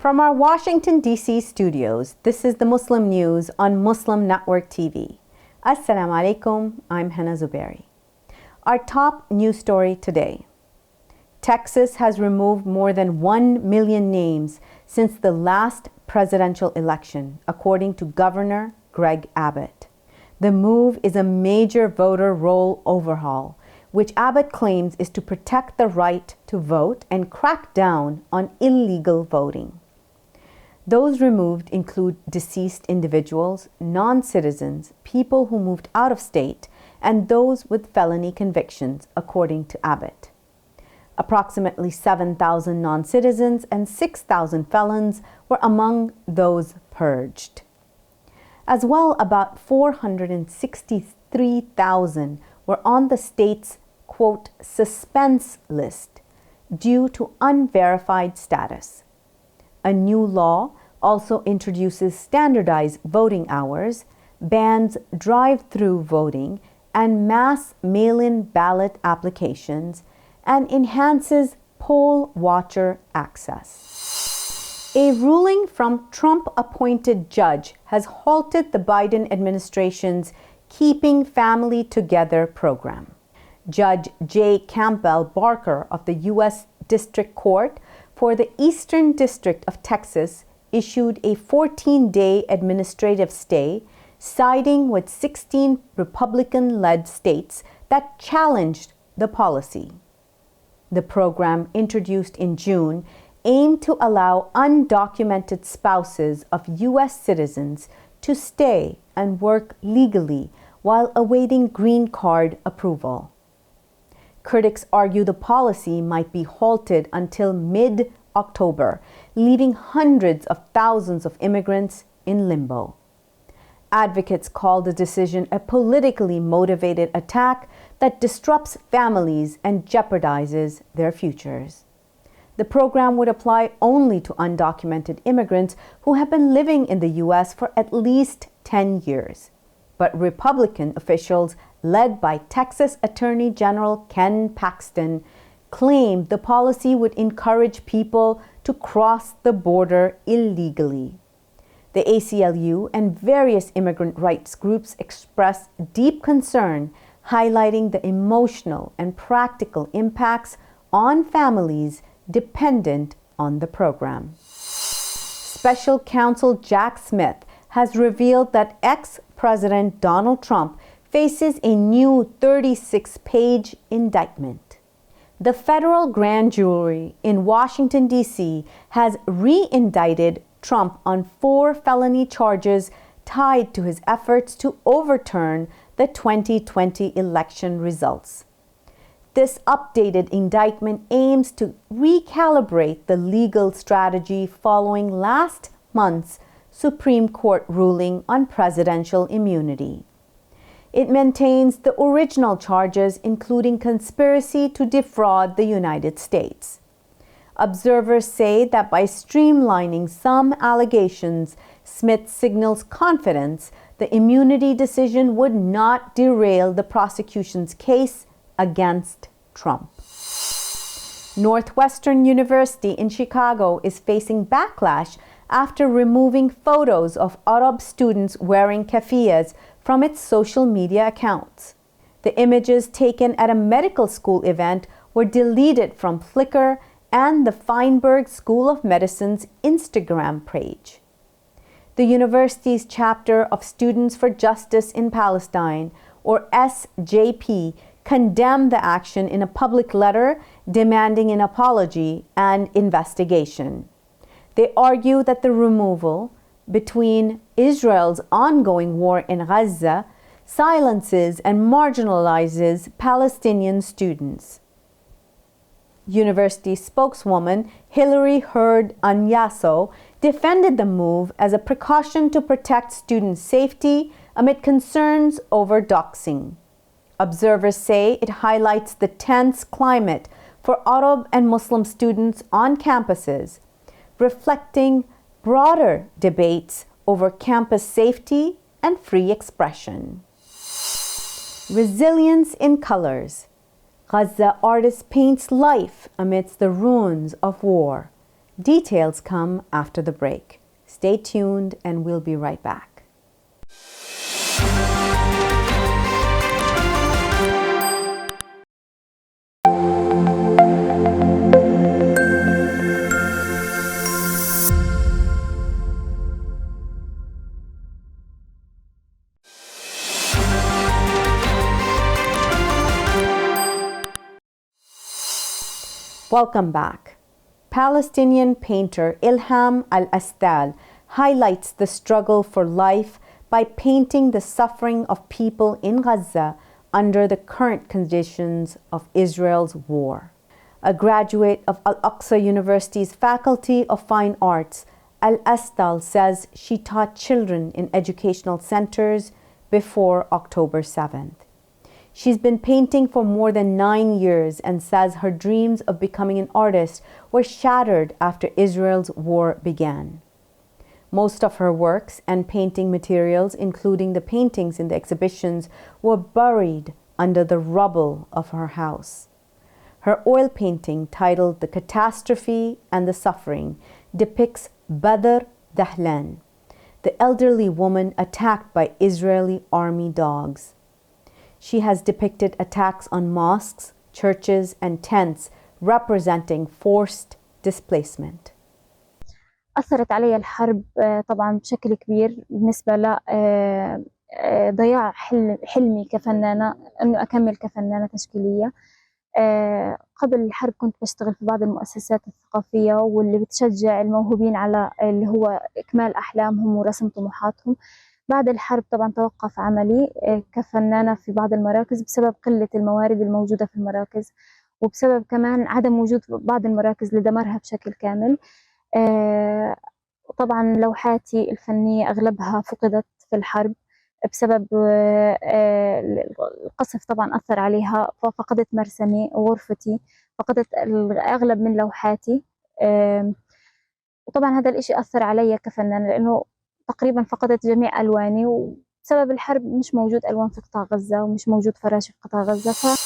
From our Washington, D.C. studios, this is the Muslim News on Muslim Network TV. Assalamu alaikum, I'm Hana Zubairi. Our top news story today. Texas has removed more than 1 million names since the last presidential election, according to Governor Greg Abbott. The move is a major voter roll overhaul, which Abbott claims is to protect the right to vote and crack down on illegal voting. Those removed include deceased individuals, non-citizens, people who moved out of state, and those with felony convictions, according to Abbott. Approximately 7,000 non-citizens and 6,000 felons were among those purged. As well, about 463,000 were on the state's, quote, suspense list due to unverified status. A new law also introduces standardized voting hours, bans drive-through voting and mass mail-in ballot applications, and enhances poll watcher access. A ruling from Trump-appointed judge has halted the Biden administration's Keeping Family Together program. Judge J. Campbell Barker of the U.S. District Court for the Eastern District of Texas issued a 14-day administrative stay, siding with 16 Republican-led states that challenged the policy. The program, introduced in June, aimed to allow undocumented spouses of U.S. citizens to stay and work legally while awaiting green card approval. Critics argue the policy might be halted until mid-October, leaving hundreds of thousands of immigrants in limbo. Advocates call the decision a politically motivated attack that disrupts families and jeopardizes their futures. The program would apply only to undocumented immigrants who have been living in the U.S. for at least 10 years. But Republican officials, led by Texas Attorney General Ken Paxton, claimed the policy would encourage people to cross the border illegally. The ACLU and various immigrant rights groups expressed deep concern, highlighting the emotional and practical impacts on families dependent on the program. Special Counsel Jack Smith has revealed that ex-President Donald Trump faces a new 36-page indictment. The federal grand jury in Washington, D.C. has re-indicted Trump on 4 felony charges tied to his efforts to overturn the 2020 election results. This updated indictment aims to recalibrate the legal strategy following last month's Supreme Court ruling on presidential immunity. It maintains the original charges, including conspiracy to defraud the United States. Observers say that by streamlining some allegations, Smith signals confidence the immunity decision would not derail the prosecution's case against Trump. Northwestern University in Chicago is facing backlash after removing photos of Arab students wearing Keffiyehs from its social media accounts. The images taken at a medical school event were deleted from Flickr and the Feinberg School of Medicine's Instagram page. The university's chapter of Students for Justice in Palestine, or SJP, condemned the action in a public letter demanding an apology and investigation. They argue that the removal, between Israel's ongoing war in Gaza, silences and marginalizes Palestinian students. University spokeswoman Hillary Hurd Anyaso defended the move as a precaution to protect student safety amid concerns over doxing. Observers say it highlights the tense climate for Arab and Muslim students on campuses, reflecting broader debates over campus safety and free expression. Resilience in colors. Gaza artist paints life amidst the ruins of war. Details come after the break. Stay tuned and we'll be right back. Welcome back. Palestinian painter Ilham Al-Astal highlights the struggle for life by painting the suffering of people in Gaza under the current conditions of Israel's war. A graduate of Al-Aqsa University's Faculty of Fine Arts, Al-Astal says she taught children in educational centers before October 7th. She's been painting for more than 9 years and says her dreams of becoming an artist were shattered after Israel's war began. Most of her works and painting materials, including the paintings in the exhibitions, were buried under the rubble of her house. Her oil painting, titled The Catastrophe and the Suffering, depicts Badr Dahlan, the elderly woman attacked by Israeli army dogs. She has depicted attacks on mosques, churches, and tents representing forced displacement. أثرت علي الحرب طبعا بشكل كبير بالنسبة لضياع حلمي كفنانة أنه أكمل كفنانة تشكيلية. قبل الحرب كنت بشتغل في بعض المؤسسات الثقافية واللي بتشجع الموهوبين على اللي هو إكمال أحلامهم ورسم طموحاتهم. بعد الحرب طبعا توقف عملي كفنانة في بعض المراكز بسبب قلة الموارد الموجودة في المراكز، وبسبب كمان عدم وجود بعض المراكز لدمرها بشكل كامل. طبعا لوحاتي الفنية أغلبها فقدت في الحرب بسبب القصف، طبعا أثر عليها، ففقدت مرسمي وغرفتي، فقدت أغلب من لوحاتي. وطبعا هذا الإشي أثر علي كفنانة لأنه تقريبا فقدت جميع ألواني، وبسبب الحرب مش موجود ألوان في قطاع غزة ومش موجود فراشي في قطاع غزة.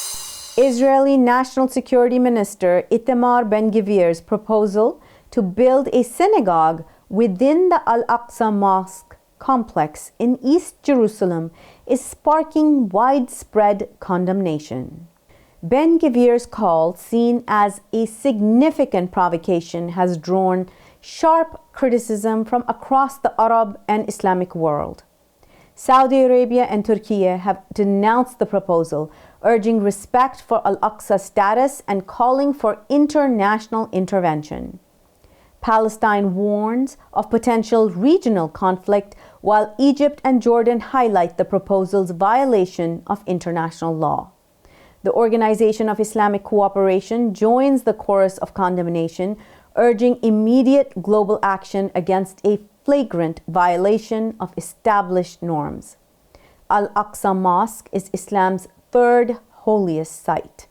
Israeli National Security Minister Itamar Ben-Gvir's proposal to build a synagogue within the Al-Aqsa Mosque complex in East Jerusalem is sparking widespread condemnation. Ben-Gvir's call, seen as a significant provocation, has drawn sharp criticism from across the Arab and Islamic world. Saudi Arabia and Turkey have denounced the proposal, urging respect for Al-Aqsa status and calling for international intervention. Palestine warns of potential regional conflict, while Egypt and Jordan highlight the proposal's violation of international law. The Organization of Islamic Cooperation joins the chorus of condemnation, urging immediate global action against a flagrant violation of established norms. Al-Aqsa Mosque is Islam's third holiest site.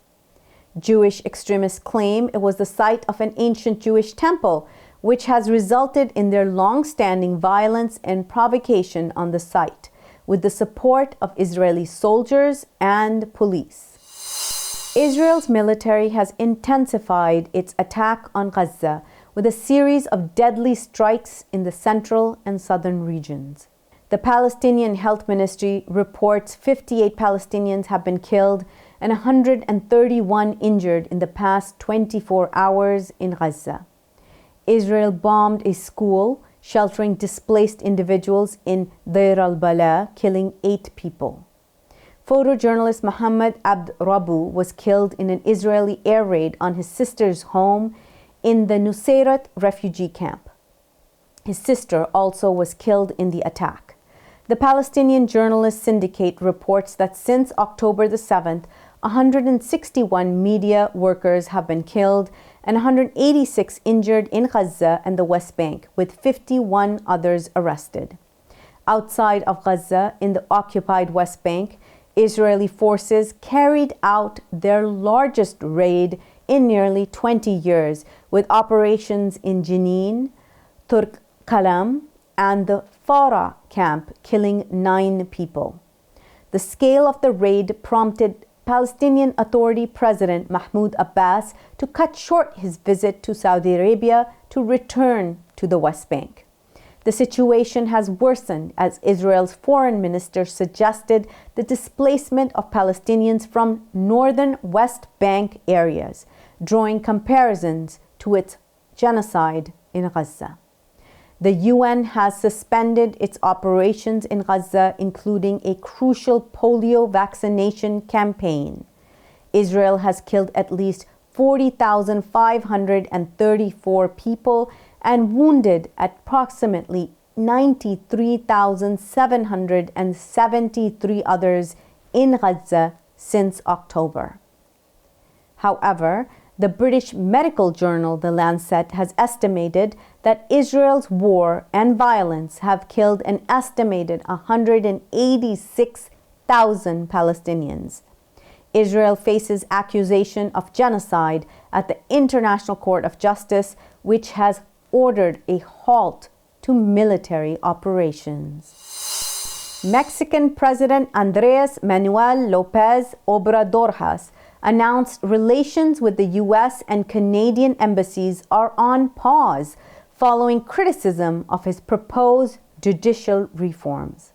Jewish extremists claim it was the site of an ancient Jewish temple, which has resulted in their long-standing violence and provocation on the site, with the support of Israeli soldiers and police. Israel's military has intensified its attack on Gaza with a series of deadly strikes in the central and southern regions. The Palestinian Health Ministry reports 58 Palestinians have been killed and 131 injured in the past 24 hours in Gaza. Israel bombed a school sheltering displaced individuals in Deir al-Bala, killing 8 people. Photojournalist Mohammed Abd Rabu was killed in an Israeli air raid on his sister's home in the Nusayrat refugee camp. His sister also was killed in the attack. The Palestinian Journalist Syndicate reports that since October the 7th, 161 media workers have been killed and 186 injured in Gaza and the West Bank, with 51 others arrested. Outside of Gaza, in the occupied West Bank, Israeli forces carried out their largest raid in nearly 20 years, with operations in Jenin, Turk Kalam, and the Farah camp, killing 9 people. The scale of the raid prompted Palestinian Authority President Mahmoud Abbas to cut short his visit to Saudi Arabia to return to the West Bank. The situation has worsened as Israel's foreign minister suggested the displacement of Palestinians from northern West Bank areas, drawing comparisons to its genocide in Gaza. The UN has suspended its operations in Gaza, including a crucial polio vaccination campaign. Israel has killed at least 40,534 people and wounded approximately 93,773 others in Gaza since October. However, the British medical journal The Lancet has estimated that Israel's war and violence have killed an estimated 186,000 Palestinians. Israel faces accusation of genocide at the International Court of Justice, which has ordered a halt to military operations. Mexican President Andrés Manuel López Obrador has announced relations with the U.S. and Canadian embassies are on pause following criticism of his proposed judicial reforms.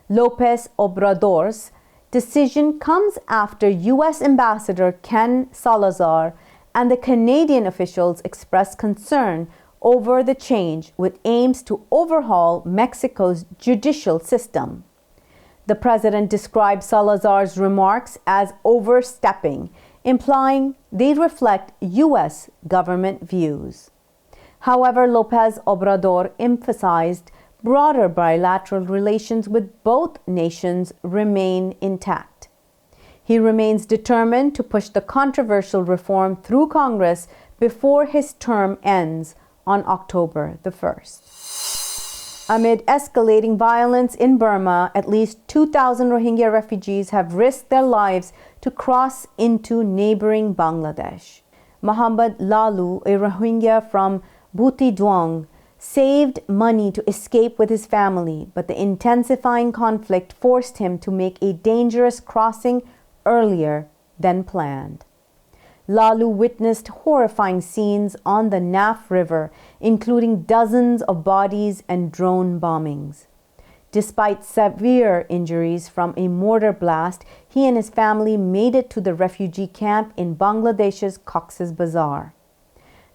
López Obrador's decision comes after U.S. Ambassador Ken Salazar and the Canadian officials expressed concern over the change, which aims to overhaul Mexico's judicial system. The president described Salazar's remarks as overstepping, implying they reflect U.S. government views. However, López Obrador emphasized broader bilateral relations with both nations remain intact. He remains determined to push the controversial reform through Congress before his term ends on October the 1st. Amid escalating violence in Burma, at least 2,000 Rohingya refugees have risked their lives to cross into neighboring Bangladesh. Muhammad Lalu, a Rohingya from Butidwang, saved money to escape with his family, but the intensifying conflict forced him to make a dangerous crossing earlier than planned. Lalu witnessed horrifying scenes on the Naf River, including dozens of bodies and drone bombings. Despite severe injuries from a mortar blast, he and his family made it to the refugee camp in Bangladesh's Cox's Bazar.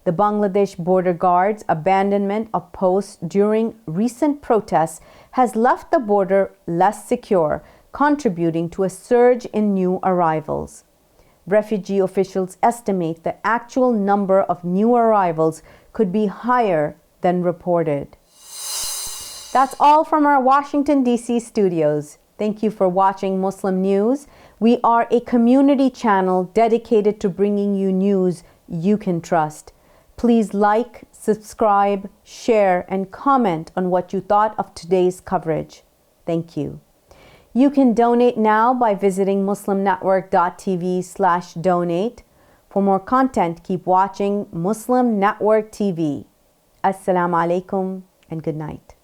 The Bangladesh border guards' abandonment of posts during recent protests has left the border less secure, contributing to a surge in new arrivals. Refugee officials estimate the actual number of new arrivals could be higher than reported. That's all from our Washington, D.C. studios. Thank you for watching Muslim News. We are a community channel dedicated to bringing you news you can trust. Please like, subscribe, share, and comment on what you thought of today's coverage. Thank you. You can donate now by visiting muslimnetwork.tv/donate. For more content, keep watching Muslim Network TV. Assalamu alaikum and good night.